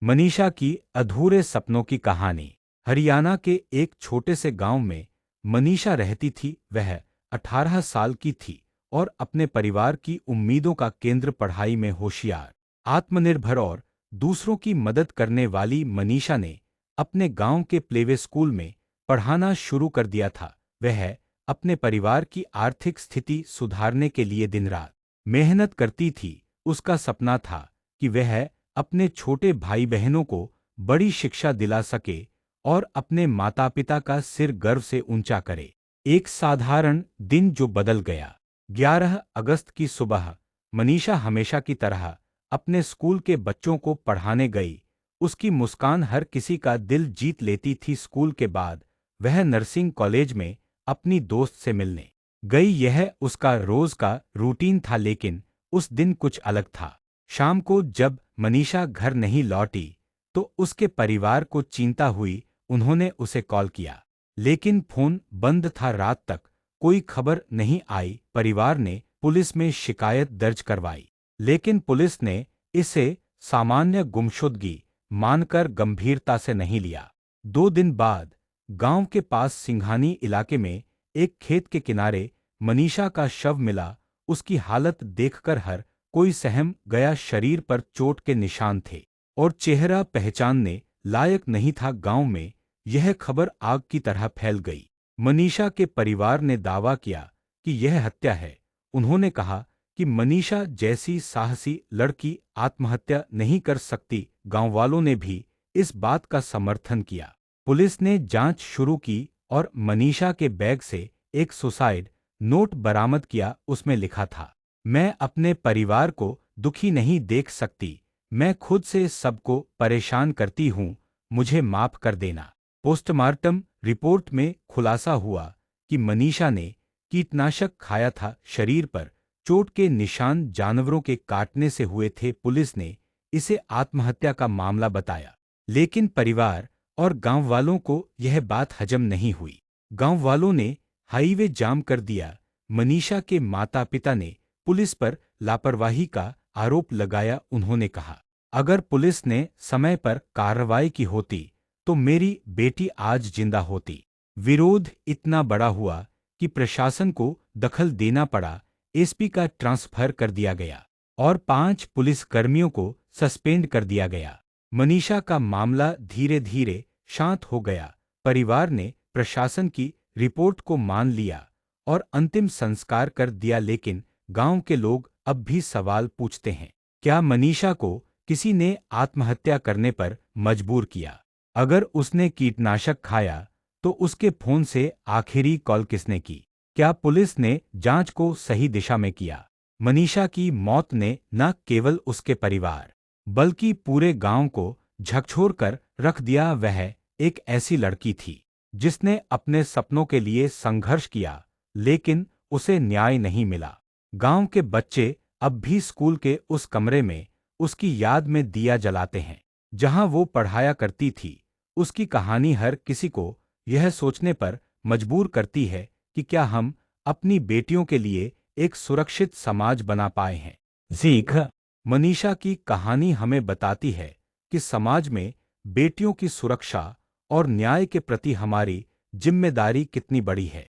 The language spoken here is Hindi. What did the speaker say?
मनीषा की अधूरे सपनों की कहानी। हरियाणा के एक छोटे से गांव में मनीषा रहती थी। वह 18 साल की थी और अपने परिवार की उम्मीदों का केंद्र। पढ़ाई में होशियार, आत्मनिर्भर और दूसरों की मदद करने वाली मनीषा ने अपने गांव के प्लेवे स्कूल में पढ़ाना शुरू कर दिया था। वह अपने परिवार की आर्थिक स्थिति सुधारने के लिए दिन रात मेहनत करती थी। उसका सपना था कि वह अपने छोटे भाई बहनों को बड़ी शिक्षा दिला सके और अपने माता पिता का सिर गर्व से ऊंचा करे। एक साधारण दिन जो बदल गया। 11 अगस्त की सुबह मनीषा हमेशा की तरह अपने स्कूल के बच्चों को पढ़ाने गई। उसकी मुस्कान हर किसी का दिल जीत लेती थी। स्कूल के बाद वह नर्सिंग कॉलेज में अपनी दोस्त से मिलने गई। यह उसका रोज का रूटीन था, लेकिन उस दिन कुछ अलग था। शाम को जब मनीषा घर नहीं लौटी तो उसके परिवार को चिंता हुई। उन्होंने उसे कॉल किया, लेकिन फोन बंद था। रात तक कोई खबर नहीं आई। परिवार ने पुलिस में शिकायत दर्ज करवाई, लेकिन पुलिस ने इसे सामान्य गुमशुदगी मानकर गंभीरता से नहीं लिया। 2 दिन बाद गांव के पास सिंघानी इलाके में एक खेत के किनारे मनीषा का शव मिला। उसकी हालत देखकर हर कोई सहम गया। शरीर पर चोट के निशान थे और चेहरा पहचानने लायक नहीं था। गांव में यह खबर आग की तरह फैल गई। मनीषा के परिवार ने दावा किया कि यह हत्या है। उन्होंने कहा कि मनीषा जैसी साहसी लड़की आत्महत्या नहीं कर सकती। गांव वालों ने भी इस बात का समर्थन किया। पुलिस ने जांच शुरू की और मनीषा के बैग से एक सुसाइड नोट बरामद किया। उसमें लिखा था, मैं अपने परिवार को दुखी नहीं देख सकती। मैं खुद से सबको परेशान करती हूँ, मुझे माफ कर देना। पोस्टमार्टम रिपोर्ट में खुलासा हुआ कि मनीषा ने कीटनाशक खाया था। शरीर पर चोट के निशान जानवरों के काटने से हुए थे। पुलिस ने इसे आत्महत्या का मामला बताया, लेकिन परिवार और गांव वालों को यह बात हजम नहीं हुई। गांव वालों ने हाईवे जाम कर दिया। मनीषा के माता पिता ने पुलिस पर लापरवाही का आरोप लगाया। उन्होंने कहा, अगर पुलिस ने समय पर कार्रवाई की होती तो मेरी बेटी आज जिंदा होती। विरोध इतना बड़ा हुआ कि प्रशासन को दखल देना पड़ा। एसपी का ट्रांसफर कर दिया गया और 5 पुलिसकर्मियों को सस्पेंड कर दिया गया। मनीषा का मामला धीरे धीरे शांत हो गया। परिवार ने प्रशासन की रिपोर्ट को मान लिया और अंतिम संस्कार कर दिया। लेकिन गांव के लोग अब भी सवाल पूछते हैं, क्या मनीषा को किसी ने आत्महत्या करने पर मजबूर किया? अगर उसने कीटनाशक खाया तो उसके फोन से आखिरी कॉल किसने की? क्या पुलिस ने जांच को सही दिशा में किया? मनीषा की मौत ने न केवल उसके परिवार बल्कि पूरे गांव को झकझोर कर रख दिया। वह एक ऐसी लड़की थी जिसने अपने सपनों के लिए संघर्ष किया, लेकिन उसे न्याय नहीं मिला। गांव के बच्चे अब भी स्कूल के उस कमरे में उसकी याद में दिया जलाते हैं जहां वो पढ़ाया करती थी। उसकी कहानी हर किसी को यह सोचने पर मजबूर करती है कि क्या हम अपनी बेटियों के लिए एक सुरक्षित समाज बना पाए हैं। सीख। मनीषा की कहानी हमें बताती है कि समाज में बेटियों की सुरक्षा और न्याय के प्रति हमारी जिम्मेदारी कितनी बड़ी है।